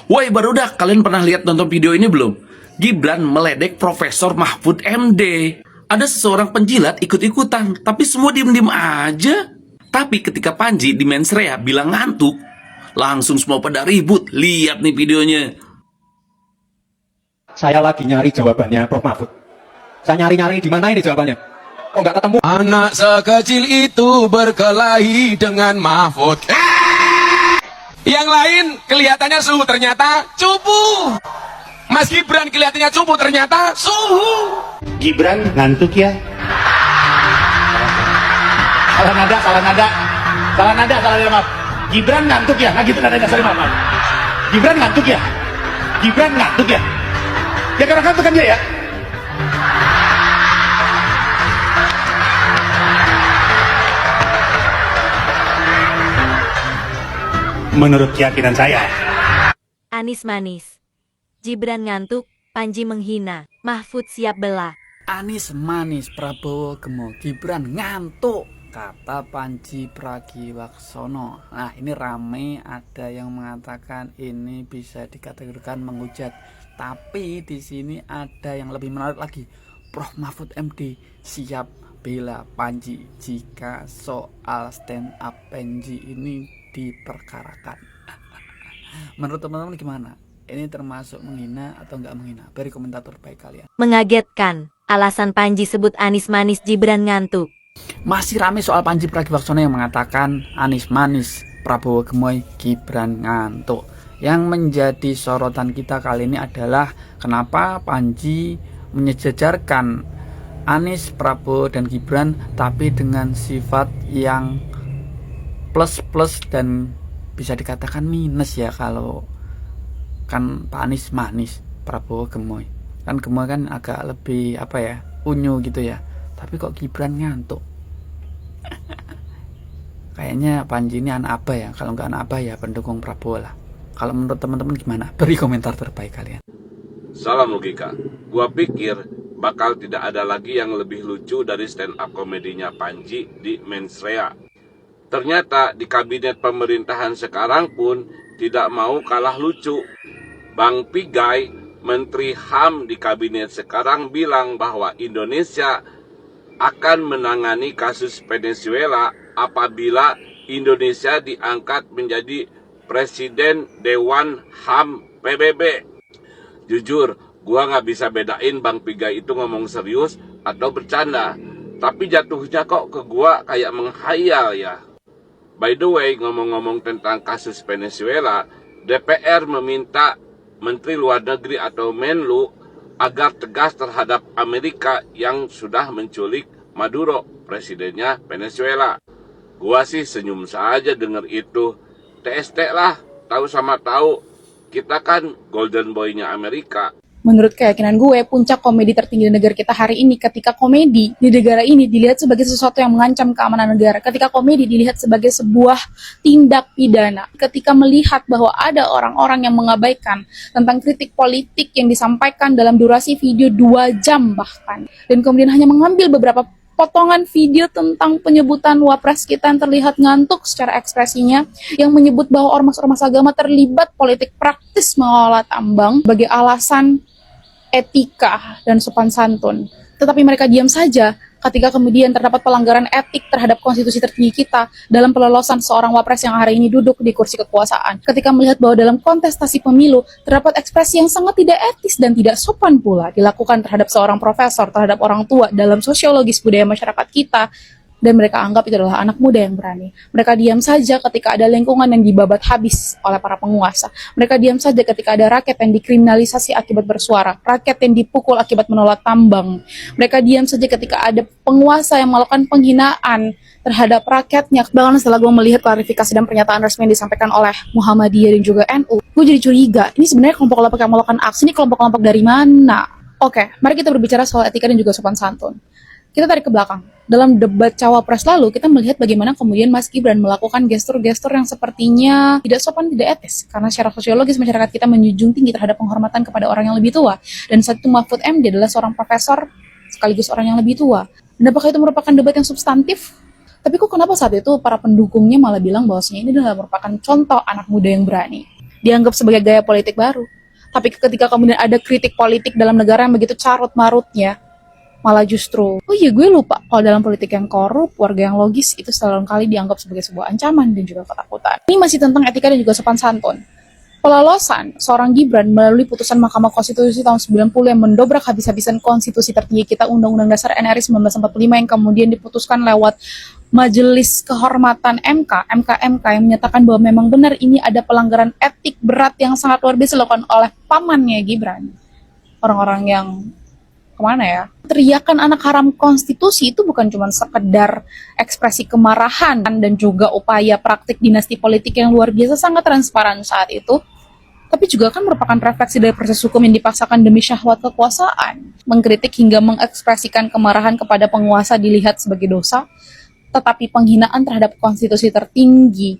Woi barudak, kalian pernah lihat nonton video ini belum? Gibran meledek Profesor Mahfud MD. Ada seseorang penjilat ikut-ikutan, tapi semua diem-diem aja. Tapi ketika Panji di Mensrea bilang ngantuk, langsung semua pada ribut. Lihat nih videonya. Saya lagi nyari jawabannya Prof Mahfud. Saya nyari-nyari di mana ini jawabannya. Kok nggak ketemu? Anak sekecil itu berkelahi dengan Mahfud. Yang lain kelihatannya suhu, ternyata cupu. Mas Gibran kelihatannya cupu, ternyata suhu. Gibran ngantuk ya? Salah nada, maaf. Gibran ngantuk ya? Nah gitu nadanya, sorry maaf. Gibran ngantuk ya? Ya karena ngantuk kan dia ya? Menurut keyakinan saya. Anies manis, Gibran ngantuk, Panji menghina, Mahfud siap belah. Anies manis, Prabowo gemuk, Gibran ngantuk, kata Panji Pragiwaksono. Nah ini rame, ada yang mengatakan ini bisa dikategorikan menghujat. Tapi di sini ada yang lebih menarik lagi. Prof Mahfud MD siap bela Panji jika soal stand up Panji ini diperkarakan. Menurut teman-teman gimana? Ini termasuk menghina atau nggak menghina? Beri komentar terbaik kalian. Mengagetkan, alasan Panji sebut Anies manis, Gibran ngantuk. Masih ramai soal Panji Pragiwaksono yang mengatakan Anies manis, Prabowo gemoy, Gibran ngantuk. Yang menjadi sorotan kita kali ini adalah kenapa Panji menyejajarkan Anies, Prabowo, dan Gibran tapi dengan sifat yang plus dan bisa dikatakan minus ya. Kalau kan Pak Anies manis, Prabowo gemoy. Kan gemoy kan agak lebih apa ya, unyu gitu ya. Tapi kok Gibran ngantuk? Kayaknya Panji ini anak apa ya? Kalau nggak anak apa ya pendukung Prabowo lah. Kalau menurut teman-teman gimana? Beri komentar terbaik kalian. Salam logika. Gua pikir bakal tidak ada lagi yang lebih lucu dari stand up komedinya Panji di Mensrea. Ternyata di kabinet pemerintahan sekarang pun tidak mau kalah lucu. Bang Pigai, Menteri HAM di kabinet sekarang bilang bahwa Indonesia akan menangani kasus Venezuela apabila Indonesia diangkat menjadi Presiden Dewan HAM PBB. Jujur, gua nggak bisa bedain Bang Pigai itu ngomong serius atau bercanda. Tapi jatuhnya kok ke gua kayak menghayal ya. By the way, ngomong-ngomong tentang kasus Venezuela, DPR meminta Menteri Luar Negeri atau Menlu agar tegas terhadap Amerika yang sudah menculik Maduro, presidennya Venezuela. Gua sih senyum saja dengar itu. TST lah, tahu sama tahu. Kita kan golden boy-nya Amerika. Menurut keyakinan gue, puncak komedi tertinggi di negara kita hari ini ketika komedi di negara ini dilihat sebagai sesuatu yang mengancam keamanan negara, ketika komedi dilihat sebagai sebuah tindak pidana, ketika melihat bahwa ada orang-orang yang mengabaikan tentang kritik politik yang disampaikan dalam durasi video 2 jam bahkan, dan kemudian hanya mengambil beberapa potongan video tentang penyebutan wapres kita yang terlihat ngantuk secara ekspresinya, yang menyebut bahwa ormas-ormas agama terlibat politik praktis mengolah tambang sebagai alasan etika dan sopan santun. Tetapi mereka diam saja ketika kemudian terdapat pelanggaran etik terhadap konstitusi tertinggi kita dalam pelolosan seorang wapres yang hari ini duduk di kursi kekuasaan. Ketika melihat bahwa dalam kontestasi pemilu terdapat ekspresi yang sangat tidak etis dan tidak sopan pula dilakukan terhadap seorang profesor, terhadap orang tua dalam sosiologis budaya masyarakat kita, dan mereka anggap itu adalah anak muda yang berani. Mereka diam saja ketika ada lingkungan yang dibabat habis oleh para penguasa. Mereka diam saja ketika ada rakyat yang dikriminalisasi akibat bersuara, rakyat yang dipukul akibat menolak tambang. Mereka diam saja ketika ada penguasa yang melakukan penghinaan terhadap rakyatnya. Bahkan setelah gue melihat klarifikasi dan pernyataan resmi yang disampaikan oleh Muhammadiyah dan juga NU, gue jadi curiga, ini sebenarnya kelompok-kelompok yang melakukan aksi, ini kelompok-kelompok dari mana? Oke, mari kita berbicara soal etika dan juga sopan santun. Kita tarik ke belakang. Dalam debat Cawapres lalu, kita melihat bagaimana kemudian Mas Gibran melakukan gestur-gestur yang sepertinya tidak sopan, tidak etis. Karena secara sosiologis masyarakat kita menjunjung tinggi terhadap penghormatan kepada orang yang lebih tua. Dan saat itu Mahfud MD adalah seorang profesor sekaligus orang yang lebih tua. Dan apakah itu merupakan debat yang substantif? Tapi kok kenapa saat itu para pendukungnya malah bilang bahwasanya ini adalah merupakan contoh anak muda yang berani? dianggap sebagai gaya politik baru. Tapi ketika kemudian ada kritik politik dalam negara yang begitu carut marutnya, malah justru, oh iya gue lupa, kalau dalam politik yang korup, warga yang logis itu selalu kali dianggap sebagai sebuah ancaman dan juga ketakutan. Ini masih tentang etika dan juga sopan santun. Pelolosan seorang Gibran melalui putusan Mahkamah Konstitusi tahun 90 yang mendobrak habis-habisan konstitusi tertinggi kita, Undang-Undang Dasar NRI 1945, yang kemudian diputuskan lewat Majelis Kehormatan MK yang menyatakan bahwa memang benar ini ada pelanggaran etik berat yang sangat luar biasa dilakukan oleh pamannya Gibran. Orang-orang yang kemana ya? Teriakan anak haram konstitusi itu bukan cuma sekedar ekspresi kemarahan dan juga upaya praktik dinasti politik yang luar biasa sangat transparan saat itu, tapi juga kan merupakan refleksi dari proses hukum yang dipaksakan demi syahwat kekuasaan. Mengkritik hingga mengekspresikan kemarahan kepada penguasa dilihat sebagai dosa, tetapi penghinaan terhadap konstitusi tertinggi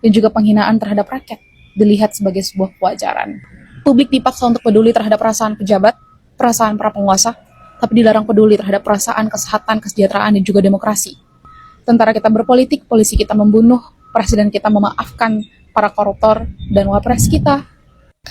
dan juga penghinaan terhadap rakyat dilihat sebagai sebuah kewajaran. Publik dipaksa untuk peduli terhadap perasaan pejabat, perasaan para penguasa, tapi dilarang peduli terhadap perasaan kesehatan, kesejahteraan, dan juga demokrasi. Tentara kita berpolitik, polisi kita membunuh, presiden kita memaafkan para koruptor, dan wapres kita.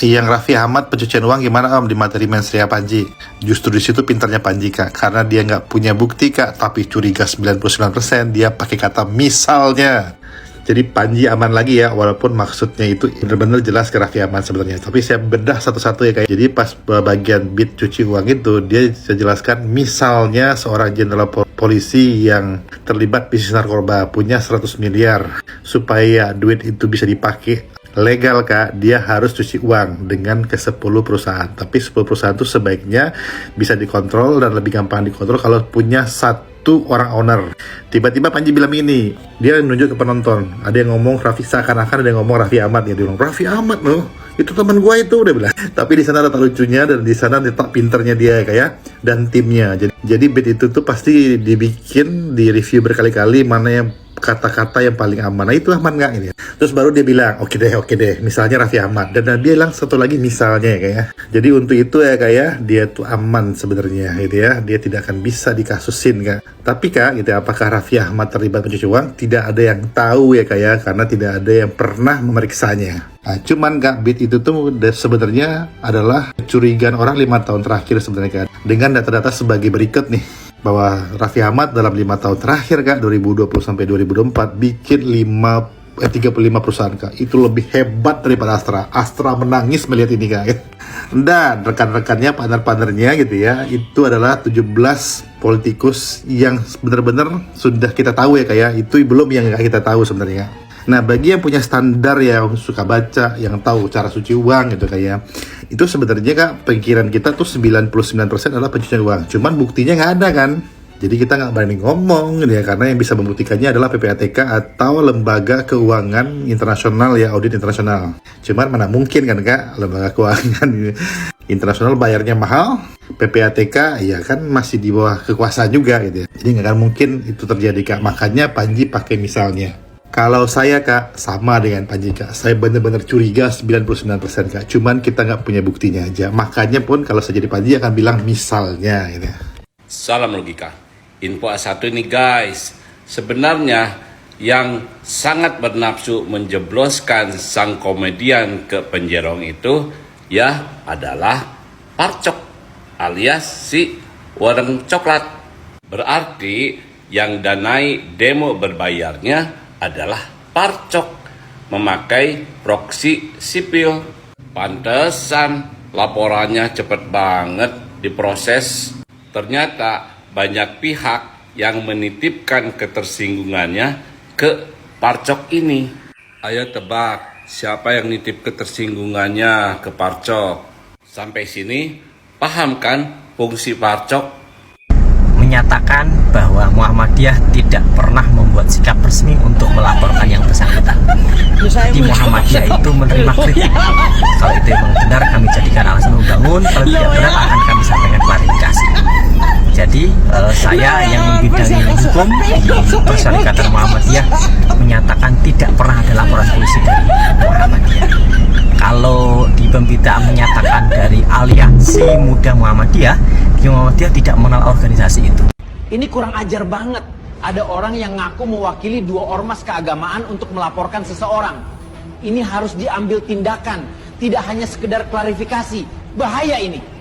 Yang Raffi Ahmad pencucian uang gimana Om di materi mensrea Panji? Justru di situ pintarnya Panji Kak, karena dia nggak punya bukti Kak, tapi curiga 99%, dia pakai kata misalnya. Jadi Panji aman lagi ya, walaupun maksudnya itu benar-benar jelas ke Raffi Ahmad sebenarnya. Tapi saya bedah satu-satu ya kayak. Jadi pas bagian bit cuci uang itu, dia jelaskan misalnya seorang jenderal polisi yang terlibat bisnis narkoba punya 100 miliar. Supaya duit itu bisa dipakai legal Kak, dia harus cuci uang dengan ke 10 perusahaan. Tapi 10 perusahaan itu sebaiknya bisa dikontrol dan lebih gampang dikontrol kalau punya satu orang owner. Tiba-tiba Panji bilang ini, dia nunjuk ke penonton. Ada yang ngomong Raffi, seakan-akan ada yang ngomong Raffi Ahmad ya. Dia bilang Raffi Ahmad loh, itu teman gue itu, udah bilang. Tapi di sana ada lucunya dan di sana letak pinternya dia kayak dan timnya. Jadi bit itu tuh pasti dibikin, di review berkali-kali mana yang kata-kata yang paling aman. Nah itu aman nggak ini? Terus baru dia bilang oke deh, misalnya Raffi Ahmad. Dan dia bilang satu lagi misalnya ya kayak. Jadi untuk itu ya kayak dia tuh aman sebenarnya gitu ya. Dia tidak akan bisa dikasusin Kak. Tapi Kak gitu, apakah Raffi Ahmad terlibat pencuci uang? Tidak ada yang tahu ya kayak, karena tidak ada yang pernah memeriksanya. Nah, cuman Kak, bit itu tuh sebenarnya adalah kecurigaan orang 5 tahun terakhir sebenarnya Kak. Dengan data-data sebagai berikut nih, bahwa Raffi Ahmad dalam 5 tahun terakhir Kak, 2020 sampai 2024 bikin 35 perusahaan Kak. Itu lebih hebat daripada Astra. Astra menangis melihat ini Kak. Dan rekan-rekannya, partner-partnernya gitu ya, itu adalah 17 politikus yang benar-benar sudah kita tahu ya kayak. Itu belum yang nggak kita tahu sebenarnya. Nah bagi yang punya standar ya, suka baca, yang tahu cara cuci uang gitu kayak, itu sebenarnya Kak, pikiran kita tuh 99% adalah pencucian uang. Cuman buktinya nggak ada kan. Jadi kita nggak berani ngomong gitu ya, karena yang bisa membuktikannya adalah PPATK atau Lembaga Keuangan Internasional ya, audit internasional. Cuman mana mungkin kan Kak, lembaga keuangan internasional bayarnya mahal, PPATK ya kan masih di bawah kekuasaan juga gitu ya. Jadi nggak akan mungkin itu terjadi Kak. Makanya Panji pakai misalnya. Kalau saya Kak, sama dengan Panji Kak, saya benar-benar curiga 99% Kak, cuman kita nggak punya buktinya aja. Makanya pun kalau saya jadi Panji akan bilang misalnya gitu. Salam logika. Info A1 ini guys, sebenarnya yang sangat bernafsu menjebloskan sang komedian ke penjerong itu ya adalah Parcok alias si warung coklat. Berarti yang danai demo berbayarnya adalah Parcok memakai proksi sipil. Pantesan laporannya cepet banget diproses. Ternyata banyak pihak yang menitipkan ketersinggungannya ke Parcok ini. Ayo tebak, siapa yang nitip ketersinggungannya ke Parcok? Sampai sini paham kan fungsi Parcok? Menyatakan bahwa Muhammadiyah tidak pernah membuat sikap resmi untuk melaporkan yang bersangkutan. Di Muhammadiyah itu menerima kritik. Kalau itu memang benar, kami jadikan alasan membangun. Kalau tidak benar, akan kami sampaikan klarifikasi. Jadi saya yang membidangi hukum di Persyarikatan Muhammadiyah menyatakan tidak pernah ada laporan polisi dari Muhammadiyah. Kalau di pemberitaan menyatakan dari Aliansi Muda Muhammadiyah, Muhammadiyah tidak mengenal organisasi itu. Ini kurang ajar banget. Ada orang yang ngaku mewakili 2 ormas keagamaan untuk melaporkan seseorang. Ini harus diambil tindakan, tidak hanya sekedar klarifikasi. Bahaya ini.